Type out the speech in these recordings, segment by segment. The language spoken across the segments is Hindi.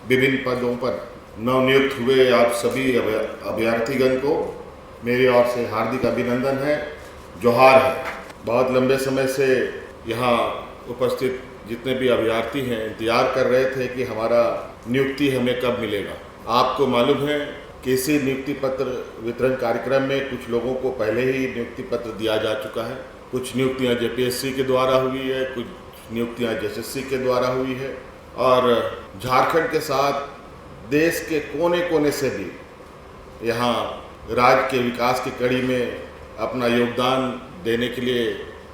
विभिन्न पदों पर नवनियुक्त हुए आप सभी अभ्यर्थीगण को मेरी ओर से हार्दिक अभिनंदन है, जोहार है। बहुत लंबे समय से यहाँ उपस्थित जितने भी अभ्यर्थी हैं इंतजार कर रहे थे कि हमारा नियुक्ति हमें कब मिलेगा। आपको मालूम है कि इसी नियुक्ति पत्र वितरण कार्यक्रम में कुछ लोगों को पहले ही नियुक्ति पत्र दिया जा चुका है। कुछ नियुक्तियाँ जेपीएससी के द्वारा हुई है, कुछ नियुक्तियाँ जेएसएससी के द्वारा हुई है और झारखंड के साथ देश के कोने कोने से भी यहाँ राज्य के विकास की कड़ी में अपना योगदान देने के लिए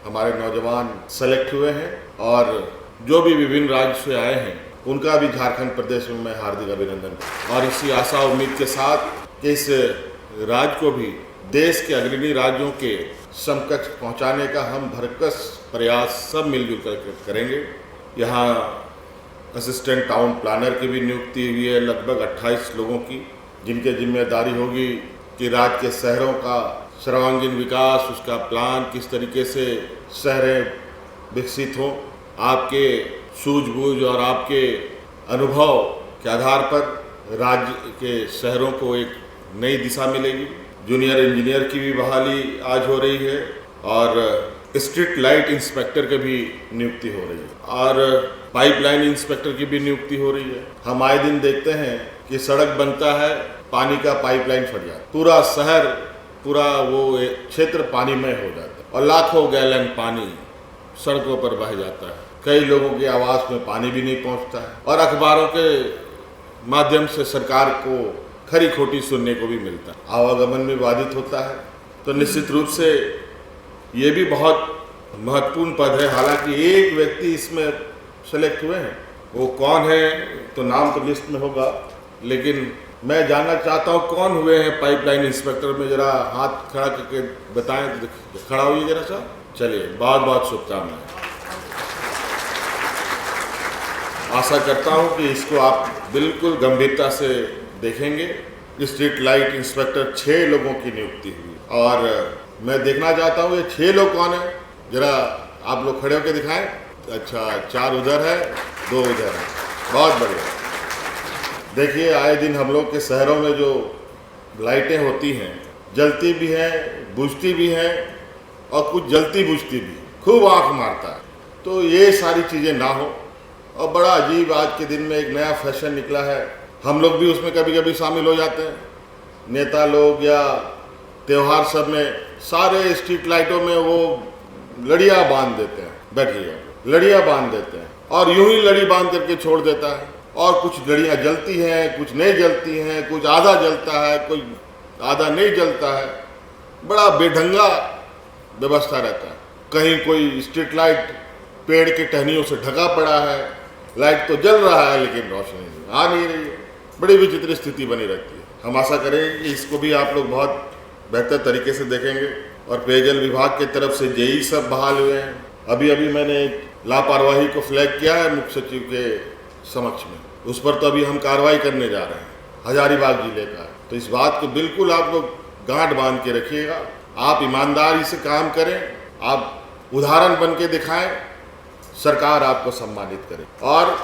हमारे नौजवान सेलेक्ट हुए हैं और जो भी विभिन्न राज्य से आए हैं उनका भी झारखंड प्रदेश में मैं हार्दिक अभिनंदन और इसी आशा उम्मीद के साथ कि इस राज्य को भी देश के अग्रणी राज्यों के समकक्ष पहुंचाने का हम भरकस प्रयास सब मिलजुल कर करेंगे। यहाँ असिस्टेंट टाउन प्लानर की भी नियुक्ति हुई है लगभग 28 लोगों की, जिनके जिम्मेदारी होगी कि राज्य के शहरों का सर्वांगीण विकास, उसका प्लान किस तरीके से शहरें विकसित हों। आपके सूझबूझ और आपके अनुभव के आधार पर राज्य के शहरों को एक नई दिशा मिलेगी। जूनियर इंजीनियर की भी बहाली आज हो रही है और स्ट्रीट लाइट इंस्पेक्टर की भी नियुक्ति हो रही है और पाइपलाइन इंस्पेक्टर की भी नियुक्ति हो रही है। हम आए दिन देखते हैं कि सड़क बनता है, पानी का पाइपलाइन फट जाता है, पूरा शहर, पूरा वो क्षेत्र पानीमय हो जाता है और लाखों गैलन पानी सड़कों पर बह जाता है। कई लोगों के आवास में पानी भी नहीं पहुंचता है और अखबारों के माध्यम से सरकार को खरी खोटी सुनने को भी मिलता है, आवागमन में बाधित होता है। तो निश्चित रूप से ये भी बहुत महत्वपूर्ण पद है। हालांकि एक व्यक्ति इसमें सेलेक्ट हुए हैं, वो कौन है तो नाम तो लिस्ट में होगा, लेकिन मैं जानना चाहता हूँ कौन हुए हैं पाइपलाइन इंस्पेक्टर में। जरा हाथ खड़ा करके बताएं, खड़ा होइए जरा सा। चलिए, बहुत बहुत शुभकामनाएं। आशा करता हूँ कि इसको आप बिल्कुल गंभीरता से देखेंगे। स्ट्रीट लाइट इंस्पेक्टर 6 लोगों की नियुक्ति हुई और मैं देखना चाहता हूँ ये 6 लोग कौन है। जरा आप लोग खड़े होकर दिखाएं। अच्छा, 4 उधर है, 2 उधर है, बहुत बढ़िया। देखिए, आए दिन हम लोग के शहरों में जो लाइटें होती हैं, जलती भी हैं, बुझती भी हैं और कुछ जलती बुझती भी, खूब आँख मारता है। तो ये सारी चीज़ें ना हो। और बड़ा अजीब आज के दिन में एक नया फैशन निकला है, हम लोग भी उसमें कभी कभी शामिल हो जाते हैं। नेता लोग या त्यौहार सब में सारे स्ट्रीट लाइटों में वो लड़ियाँ बांध देते हैं, बैठिए, लड़ियाँ बांध देते हैं और यूं ही लड़ी बांध करके छोड़ देता है। और कुछ लड़ियाँ जलती हैं, कुछ नहीं जलती हैं, कुछ आधा जलता है, कुछ आधा नहीं जलता है। बड़ा बेढंगा व्यवस्था रहता है। कहीं कोई स्ट्रीट लाइट पेड़ के टहनियों से ढका पड़ा है, लाइट तो जल रहा है लेकिन रोशनी आ नहीं रही है। बड़ी विचित्र स्थिति बनी रहती है। हम आशा करेंगे कि इसको भी आप लोग बहुत बेहतर तरीके से देखेंगे। और पेयजल विभाग की तरफ से जेई सब बहाल हुए हैं। अभी अभी मैंने लापरवाही को फ्लैग किया है मुख्य सचिव के समक्ष में, उस पर तो अभी हम कार्रवाई करने जा रहे हैं, हजारीबाग जिले का। तो इस बात को बिल्कुल आप लोग गांठ बांध के रखिएगा। आप ईमानदारी से काम करें, आप उदाहरण बन के दिखाएं, सरकार आपको सम्मानित करे। और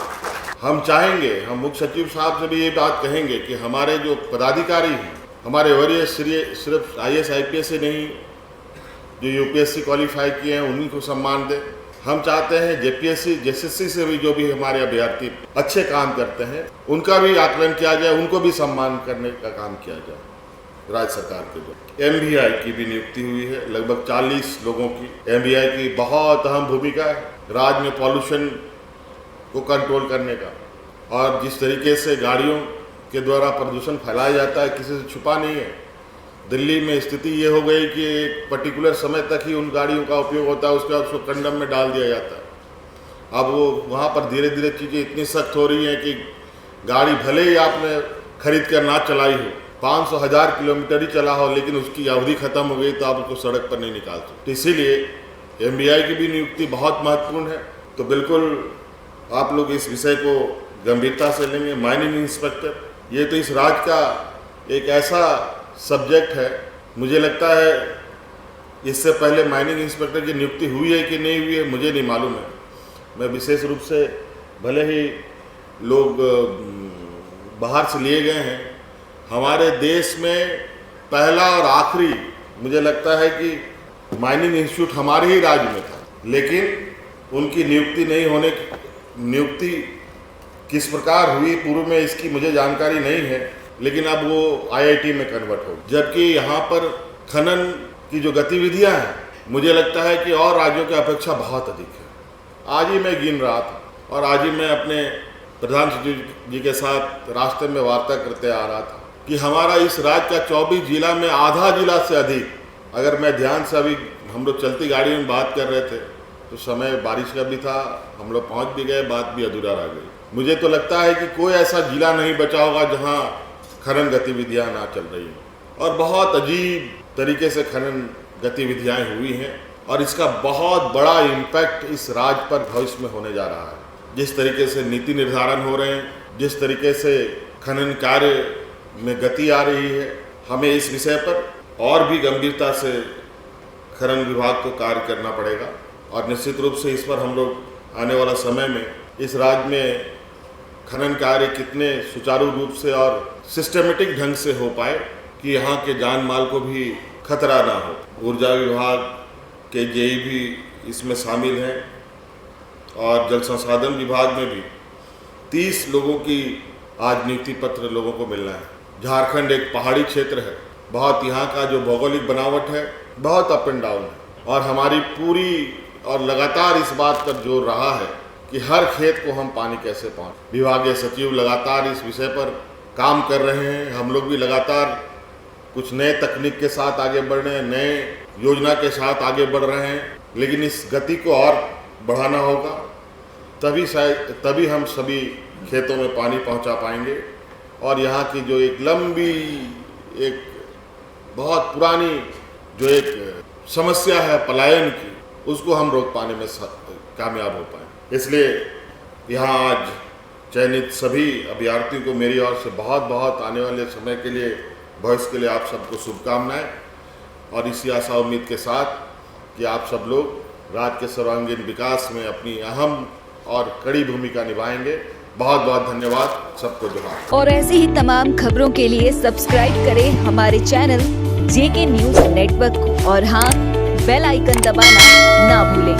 हम चाहेंगे, हम मुख्य सचिव साहब से भी ये बात कहेंगे कि हमारे जो पदाधिकारी हैं, हमारे वरीय सिर्फ IAS IPS से नहीं, जो UPSC क्वालिफाई किए हैं उन्हीं को सम्मान दें। हम चाहते हैं JPSC JSSC से भी जो भी हमारे अभ्यर्थी अच्छे काम करते हैं उनका भी आकलन किया जाए, उनको भी सम्मान करने का काम किया जाए। राज्य सरकार के जो MVI की भी नियुक्ति हुई है, लगभग 40 लोगों की। MVI की बहुत अहम भूमिका है राज्य में पॉल्यूशन को कंट्रोल करने का। और जिस तरीके से गाड़ियों के द्वारा प्रदूषण फैलाया जाता है, किसी से छुपा नहीं है। दिल्ली में स्थिति ये हो गई कि एक पर्टिकुलर समय तक ही उन गाड़ियों का उपयोग होता है, उसके बाद उसको कंडम में डाल दिया जाता है। अब वो वहाँ पर धीरे धीरे चीज़ें इतनी सख्त हो रही हैं कि गाड़ी भले ही आपने खरीद कर ना चलाई हो, 500,000 किलोमीटर ही चला हो, लेकिन उसकी अवधि खत्म हो गई तो आप उसको सड़क पर नहीं निकाल सकते। तो इसीलिए MVI की भी नियुक्ति बहुत महत्वपूर्ण है। तो बिल्कुल आप लोग इस विषय को गंभीरता से लेंगे। माइनिंग इंस्पेक्टर, ये तो इस राज्य का एक ऐसा सब्जेक्ट है, मुझे लगता है इससे पहले माइनिंग इंस्पेक्टर की नियुक्ति हुई है कि नहीं हुई है मुझे नहीं मालूम है। मैं विशेष रूप से, भले ही लोग बाहर से लिए गए हैं। हमारे देश में पहला और आखिरी मुझे लगता है कि माइनिंग इंस्टीट्यूट हमारे ही राज्य में था, लेकिन उनकी नियुक्ति किस प्रकार हुई पूर्व में इसकी मुझे जानकारी नहीं है, लेकिन अब वो IIT में कन्वर्ट हो। जबकि यहाँ पर खनन की जो गतिविधियाँ हैं मुझे लगता है कि और राज्यों की अपेक्षा बहुत अधिक है। आज ही मैं गिन रहा था और आज ही मैं अपने प्रधान सचिव जी के साथ रास्ते में वार्ता करते आ रहा था कि हमारा इस राज्य का 24 जिला में आधा जिला से अधिक, अगर मैं ध्यान से अभी हम लोग चलती गाड़ी में बात कर रहे थे तो समय बारिश का भी था, हम लोग पहुँच भी गए, बात भी अधूरा रह गई। मुझे तो लगता है कि कोई ऐसा जिला नहीं बचा होगा जहाँ खनन गतिविधियाँ ना चल रही हों और बहुत अजीब तरीके से खनन गतिविधियाँ हुई हैं और इसका बहुत बड़ा इम्पैक्ट इस राज्य पर भविष्य में होने जा रहा है। जिस तरीके से नीति निर्धारण हो रहे हैं, जिस तरीके से खनन कार्य में गति आ रही है, हमें इस विषय पर और भी गंभीरता से खनन विभाग को कार्य करना पड़ेगा और निश्चित रूप से इस पर हम लोग आने वाला समय में इस राज्य में खनन कार्य कितने सुचारू रूप से और सिस्टमेटिक ढंग से हो पाए कि यहाँ के जान माल को भी खतरा ना हो। ऊर्जा विभाग के जेई भी इसमें शामिल हैं और जल संसाधन विभाग में भी 30 लोगों की आज नियुक्ति पत्र लोगों को मिलना है। झारखंड एक पहाड़ी क्षेत्र है, बहुत यहाँ का जो भौगोलिक बनावट है बहुत अप एंड डाउन है और हमारी पूरी और लगातार इस बात पर जोर रहा है कि हर खेत को हम पानी कैसे पहुँच। विभागीय सचिव लगातार इस विषय पर काम कर रहे हैं, हम लोग भी लगातार कुछ नए तकनीक के साथ आगे बढ़ रहे हैं, नए योजना के साथ आगे बढ़ रहे हैं, लेकिन इस गति को और बढ़ाना होगा, तभी हम सभी खेतों में पानी पहुंचा पाएंगे और यहाँ की जो एक लंबी एक बहुत पुरानी जो एक समस्या है पलायन की, उसको हम रोक पाने में कामयाब हो पाए। इसलिए यहाँ आज चयनित सभी अभ्यर्थियों को मेरी ओर से बहुत बहुत आने वाले समय के लिए, भविष्य के लिए आप सबको शुभकामनाएं और इसी आशा उम्मीद के साथ कि आप सब लोग राज्य के सर्वांगीण विकास में अपनी अहम और कड़ी भूमिका निभाएंगे। बहुत बहुत धन्यवाद, सबको जोहार। और ऐसी ही तमाम खबरों के लिए सब्सक्राइब करें हमारे चैनल JK न्यूज नेटवर्क को और हाँ, बेल आइकन दबाना ना भूलें।